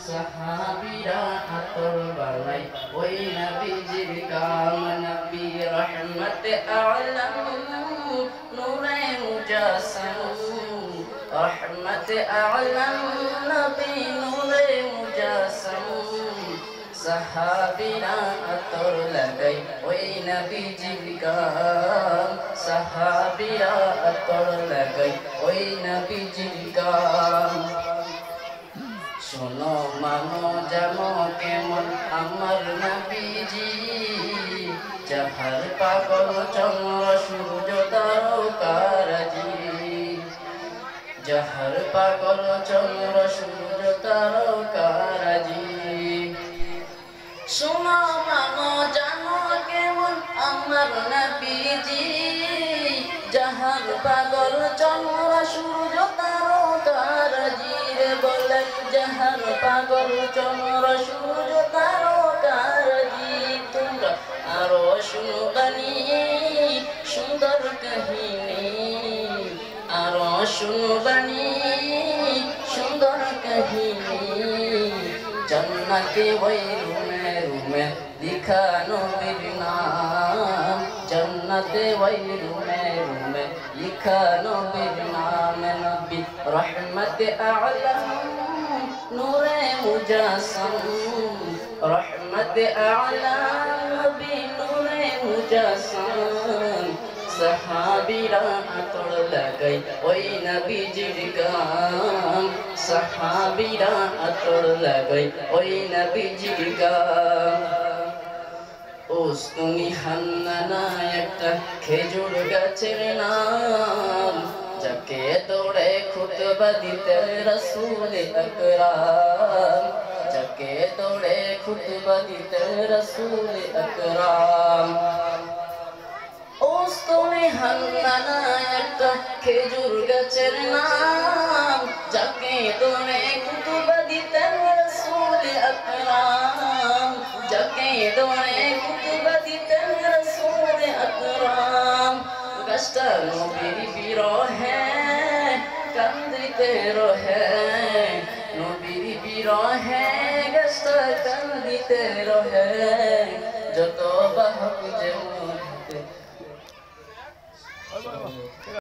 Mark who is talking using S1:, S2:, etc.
S1: সাহাবীরা আতর বানাই ওই নবীজির কাম নবী রহমতে আলম নূরে মুজাসসাম রহমতে আলম নবী নূরে মুজাসসাম সাহাবীরা আতর লাগাই ওই নবীজির কাম সাহাবীরা আতর লাগাই ওই নবীজির কাম শোনো মানো জানো কেমন আমার নবীজি যাহার পাগল চন্দ্র সূর্য তারকারাজি যাহার পাগল চন্দ্র সূর্য তারকারাজি শোনো মানো জানো কেমন আমার নবীজি যাহার পাগল চন্দ্র সূর্য তারকারাজি বলে যাহার পাগল চন্দ্র সূর্য তারকারাজি তোমরা আরো শুনবানি সুন্দর কাহিনী আরো শুনবানি সুন্দর কাহিনী জান্নাতে ওই রুমে রুমে লিখা নবীর নাম জান্নাতে ওই রুমে রুমে লিখা নবীর নাম নবী রহমতে আলম নূরে মুজাসসাম রহমতে আলম নবী নূরে মুজাসসাম সাহাবীরা আতর লাগাই ওই নবীজির গান সাহাবীরা আতর লাগাই ওই নবীজির গান উস্তুনি হান্নানা একটা খেজুর গাছের নাম যাকে দৌড়ে খুতবা দিতেন রাসূল আকরাম যাকে দৌড়ে খুতবা দিতেন রাসূল আকরাম উস্তুনি হান্নানা একটা খেজুর গাছের নাম যাকে দৌড়ে খুতবা দিতেন রাসূল আকরাম যাকে দৌড়ে খুতবা দিতেন রাসূল আকরাম গাছটা নবীর বিরহে কান্দিতে রহে নবীর বিরহে গাছটা কান্দিতে রহে যত বাহক যেমন